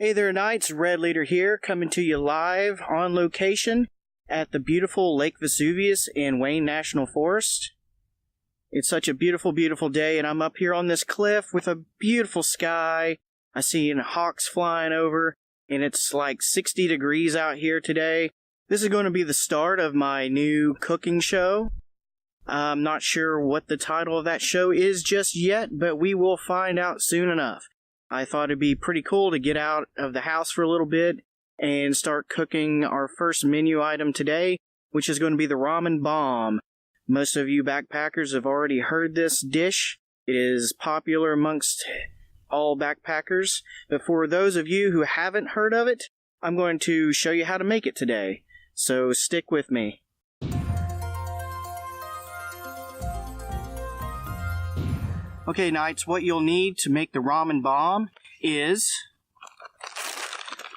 Hey there, Knights. Red Leader here, coming to you live on location at the beautiful Lake Vesuvius in Wayne National Forest. It's such a beautiful, beautiful day, and I'm up here on this cliff with a beautiful sky. I see hawks flying over, and it's like 60 degrees out here today. This is going to be the start of my new cooking show. I'm not sure what the title of that show is just yet, but we will find out soon enough. I thought it'd be pretty cool to get out of the house for a little bit and start cooking our first menu item today, which is going to be the Ramen Bomb. Most of you backpackers have already heard this dish. It is popular amongst all backpackers, but for those of you who haven't heard of it, I'm going to show you how to make it today. So stick with me. Okay, Knights, what you'll need to make the Ramen Bomb is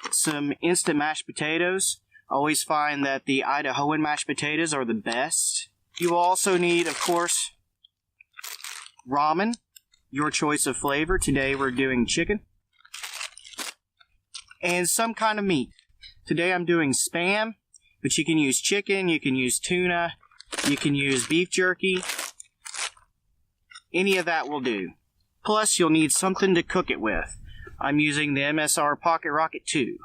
some instant mashed potatoes. I always find that the Idahoan mashed potatoes are the best. You will also need, of course, ramen, your choice of flavor. Today we're doing chicken. And some kind of meat. Today I'm doing Spam, but you can use chicken, you can use tuna, you can use beef jerky. Any of that will do. Plus, you'll need something to cook it with. I'm using the MSR Pocket Rocket 2.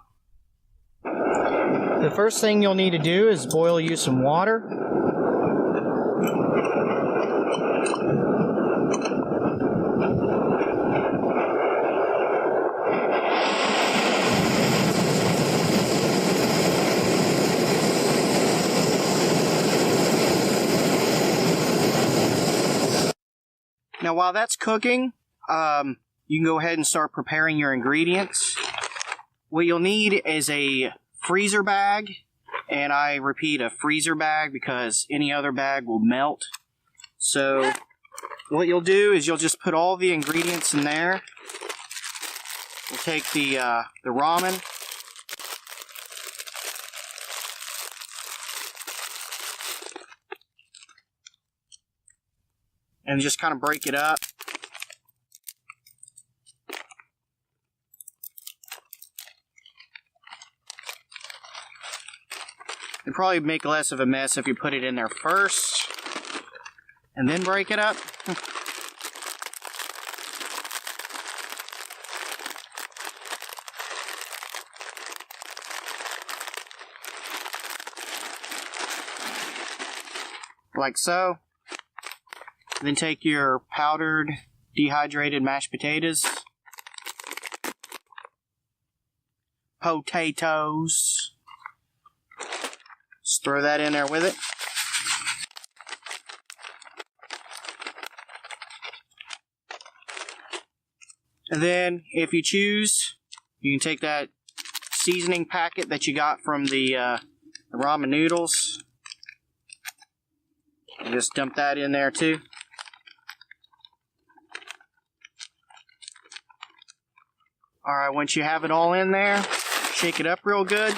The first thing you'll need to do is boil you some water. Now, while that's cooking, you can go ahead and start preparing your ingredients. What you'll need is a freezer bag, and I repeat, a freezer bag because any other bag will melt. So what you'll do is you'll just put all the ingredients in there. We'll take the ramen. And just kind of break it up. It'd probably make less of a mess if you put it in there first and then break it up. Like so. Then take your powdered, dehydrated mashed potatoes. Potatoes. Just throw that in there with it. And then, if you choose, you can take that seasoning packet that you got from the ramen noodles. And just dump that in there too. Alright, once you have it all in there, shake it up real good.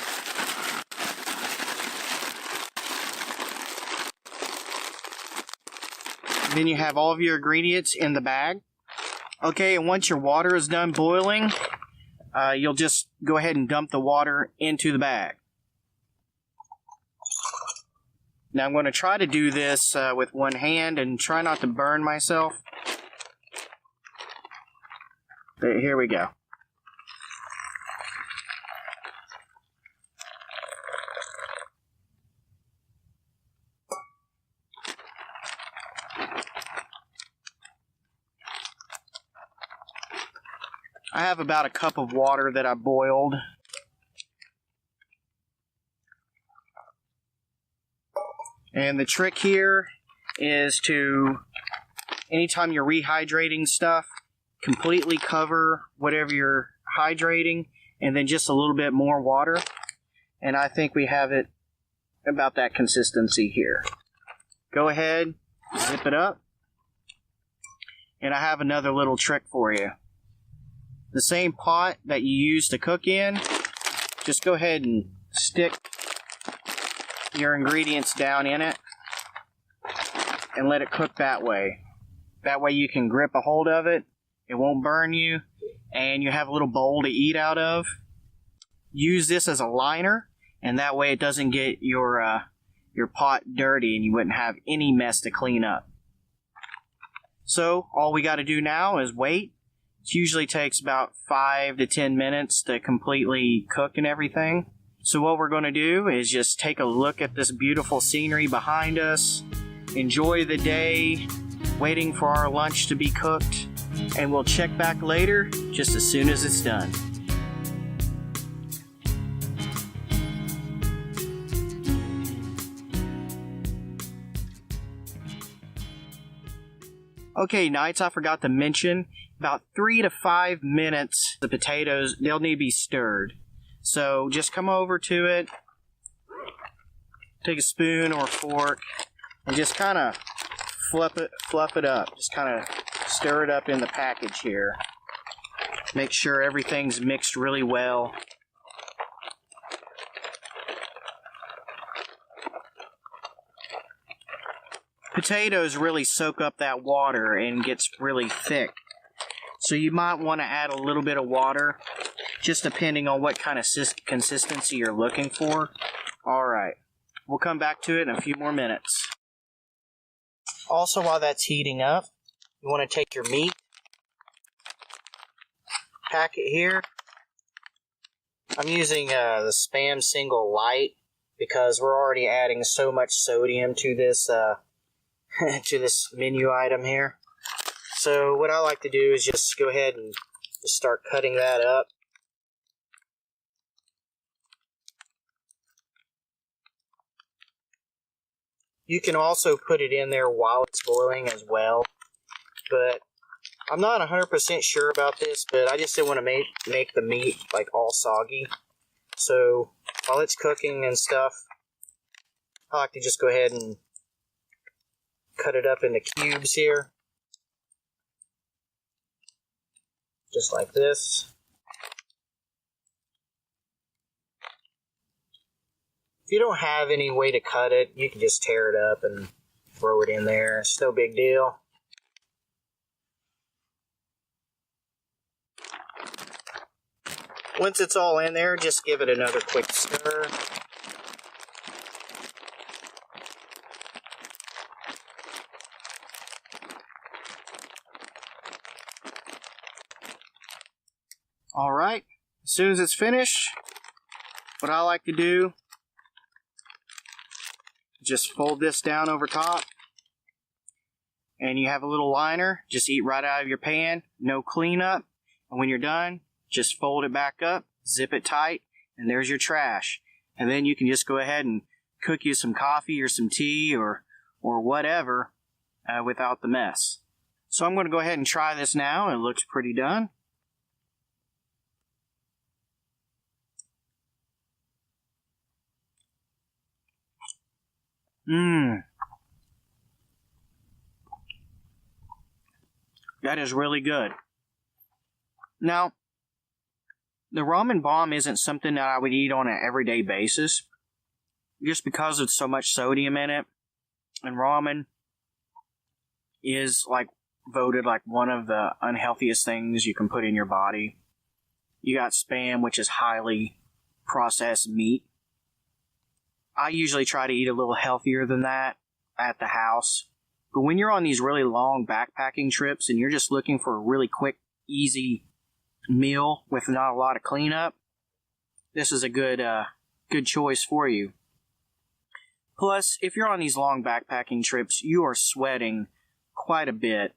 Then you have all of your ingredients in the bag. Okay, and once your water is done boiling, you'll just go ahead and dump the water into the bag. Now I'm going to try to do this with one hand and try not to burn myself. But here we go. I have about a cup of water that I boiled. And the trick here is to, anytime you're rehydrating stuff, completely cover whatever you're hydrating and then just a little bit more water. And I think we have it about that consistency here. Go ahead, zip it up. And I have another little trick for you. The same pot that you use to cook in, just go ahead and stick your ingredients down in it and let it cook that way. That way you can grip a hold of it, it won't burn you, and you have a little bowl to eat out of. use this as a liner, and that way it doesn't get your pot dirty and you wouldn't have any mess to clean up. So all we got to do now is wait. It usually takes about 5 to 10 minutes to completely cook and everything. So what we're going to do is just take a look at this beautiful scenery behind us, enjoy the day, waiting for our lunch to be cooked, and we'll check back later just as soon as it's done. Okay, Knights, I forgot to mention, about 3 to 5 minutes, the potatoes, they'll need to be stirred. So just come over to it, take a spoon or a fork, and just kind of fluff it up. Just kind of stir it up in the package here. Make sure everything's mixed really well. Potatoes really soak up that water and gets really thick. So you might want to add a little bit of water, just depending on what kind of consistency you're looking for. Alright, we'll come back to it in a few more minutes. Also, while that's heating up, you want to take your meat, pack it here. I'm using the Spam Single Light because we're already adding so much sodium to this to this menu item here. So what I like to do is just go ahead and just start cutting that up. You can also put it in there while it's boiling as well, but I'm not 100% sure about this, but I just didn't want to make the meat like all soggy. So while it's cooking and stuff, I like to just go ahead and cut it up into cubes here. Just like this. If you don't have any way to cut it, you can just tear it up and throw it in there. It's no big deal. Once it's all in there, just give it another quick stir. Alright, as soon as it's finished, what I like to do, just fold this down over top, and you have a little liner, just eat right out of your pan, no cleanup, and when you're done, just fold it back up, zip it tight, and there's your trash. And then you can just go ahead and cook you some coffee or some tea or whatever without the mess. So I'm going to go ahead and try this now. It looks pretty done. That is really good. Now, the Ramen Bomb isn't something that I would eat on an everyday basis, just because there's so much sodium in it, and ramen is voted like one of the unhealthiest things you can put in your body. You got Spam, which is highly processed meat. I usually try to eat a little healthier than that at the house. But when you're on these really long backpacking trips and you're just looking for a really quick, easy meal with not a lot of cleanup, this is a good choice for you. Plus, if you're on these long backpacking trips, you are sweating quite a bit,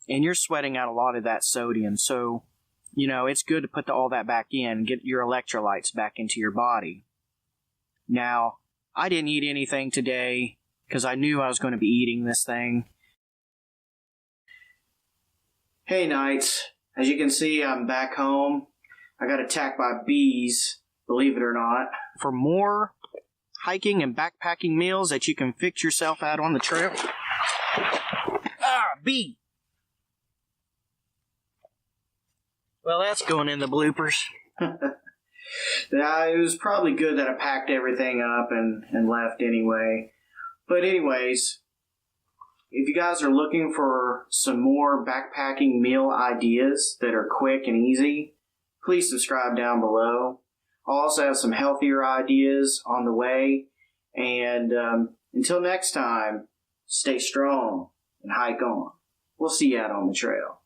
and you're sweating out a lot of that sodium. So, it's good to put all that back in, get your electrolytes back into your body. Now, I didn't eat anything today because I knew I was going to be eating this thing. Hey, Knights. As you can see, I'm back home. I got attacked by bees, believe it or not. For more hiking and backpacking meals that you can fix yourself out on the trail. Bee! Well, that's going in the bloopers. It was probably good that I packed everything up and left anyway. But anyways, if you guys are looking for some more backpacking meal ideas that are quick and easy, please subscribe down below. I'll also have some healthier ideas on the way. And until next time, stay strong and hike on. We'll see you out on the trail.